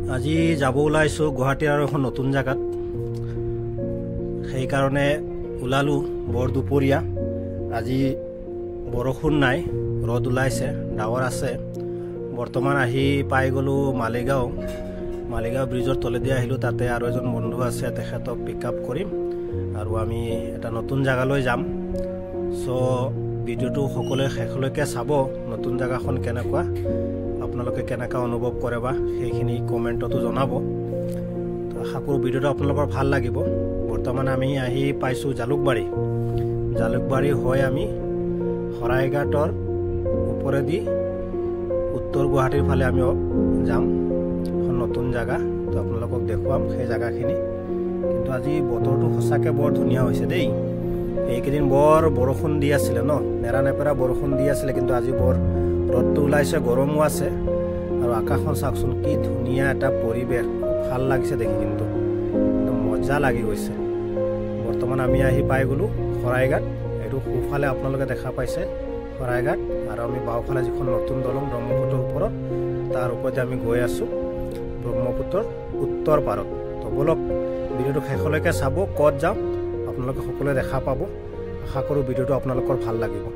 আজি যাব ওলাইছো গুৱাহাটীৰ আৰু এখন নতুন জায়গাত সেই কাৰণে ওলালো বৰ দুপৰীয়া আজি বৰষুণ নাই ৰদ ওলাইছে ডাৱৰ আছে বৰ্তমান আহি পাই গলো মালিগাঁও ব্ৰিজৰ তলেদি আহিলো তাতে আৰু এজন বন্ধু আছে তেখেতক পিকআপ কৰিম আৰু আমি এটা নতুন জায়গালৈ যাম সো ভিডিওটো সকলোৱে শেষলৈকে চাব নতুন জায়গাখন কেনেকুৱা আপোনালোকে কেনেকা অনুভৱ কৰেবা সেইখিনি কমেন্টতো জনাব তো আশা কৰো ভিডিওটো আপোনালোকৰ ভাল লাগিব বৰ্তমান আমি আহি পাইছো জালুকবাৰী হৈ আমি হৰাইঘাটৰ ওপৰেদি উত্তৰ গুৱাহাটীৰ ফালে আমি যাম নতুন জায়গা তো আপোনালোকক দেখুৱাম সেই জায়গাখিনি কিন্তু আজি বতৰটো সঁচাকে বৰ ধুনীয়া হৈছে দেই এইকেদিন বৰ বৰষুণ দি আছিল ন নেৰানেপেৰা বৰষুণ দি আছিল কিন্তু আজি বৰ ৰদটো ওলাইছে গৰমও আছে আৰু আকাশখন চাওকচোন কি ধুনীয়া এটা পৰিবেশ ভাল লাগিছে দেখি কিন্তু মজা লাগি গৈছে বৰ্তমান আমি আহি পাই গলো হৰাইঘাট এইটো সোঁফালে আপোনালোকে দেখা পাইছে হৰাইঘাট আৰু আমি বাওঁফালে যিখন নতুন দলং ব্ৰহ্মপুত্ৰৰ ওপৰত তাৰ ওপৰতে আমি গৈ আছো ব্ৰহ্মপুত্ৰৰ উত্তৰ পাৰত তো বলক ভিডিওটো শেষলৈকে চাব ক'ত যাম আপোনালোকে সকলোৱে দেখা পাব আশা কৰো ভিডিওটো আপোনালোকৰ ভাল লাগিব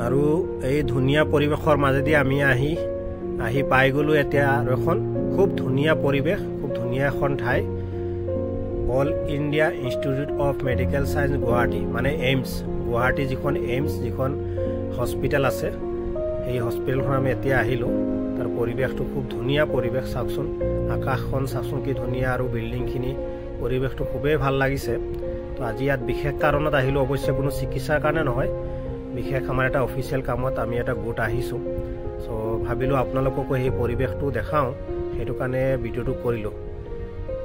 আৰু এই ধুনীয়া পৰিবেশৰ মাজেদি আমি আহি পাই গলো এতিয়া আৰু এখন খুব ধুনীয়া পৰিবেশ খুব ধুনীয়া এখন ঠাই all India institute of medical science Guwahati মানে এইমছ গুৱাহাটী যিখন হস্পিটেল আছে এই হস্পিটেলখন আমি এতিয়া আহিলো তাৰ পৰিবেশটো খুব ধুনীয়া পৰিবেশ চাওকচোন আকাশখন চাওকচোন কি ধুনীয়া আৰু বিল্ডিংখিনি পৰিবেশটো খুবেই ভাল লাগিছে তো আজি ইয়াত বিশেষ কাৰণত আহিলো অৱশ্যে কোনো চিকিৎসাৰ কাৰণে নহয় বিশেষ আমাৰ এটা অফিচিয়েল কামত আমি এটা গোট আহিছো সো ভাবিলো আপোনালোককো এই পৰিবেশটো দেখাও সেইটো কাৰণে ভিডিওটো কৰিলো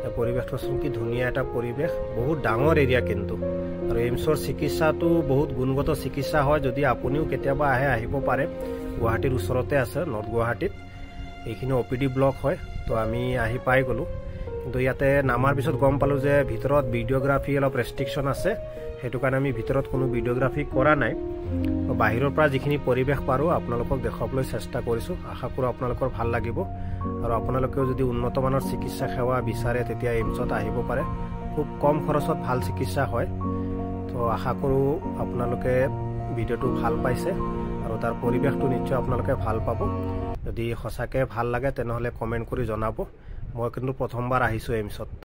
এই পৰিবেশটো চোন কি ধুনীয়া এটা পৰিবেশ বহুত ডাঙৰ এৰিয়া কিন্তু আৰু এইমছৰ চিকিৎসাটো বহুত গুণগত চিকিৎসা হয় যদি আপুনিও কেতিয়াবা আহিব পাৰে গুৱাহাটীৰ ওচৰতে আছে নৰ্থ গুৱাহাটীত এইখিনি অপিডি ব্লক হয় তো আমি আহি পাই গলো কিন্তু ইয়াতে নামাৰ পিছত গম পালো যে ভিতৰত ভিডিওগ্ৰাফি অলপ ৰেষ্ট্ৰিকশন আছে সেইটো কাৰণে আমি ভিতৰত কোনো ভিডিওগ্ৰাফি কৰা নাই বাহিৰৰ পৰা যিখিনি পৰিবেশ পাৰো আপোনালোকক দেখাবলৈ চেষ্টা কৰিছো আশা কৰো আপোনালোকৰ ভাল লাগিব আৰু আপোনালোকেও যদি উন্নত মানৰ চিকিৎসা সেৱা বিচাৰে তেতিয়া এইমছত আহিব পাৰে খুব কম খৰচত ভাল চিকিৎসা হয় তো আশা কৰো আপোনালোকে ভিডিওটো ভাল পাইছে আৰু তাৰ পৰিবেশটো নিশ্চয় আপোনালোকে ভাল পাব যদি সঁচাকে ভাল লাগে তেনেহলে কমেন্ট কৰি জনাব মই কিন্তু প্ৰথমবাৰ আহিছো এইমছত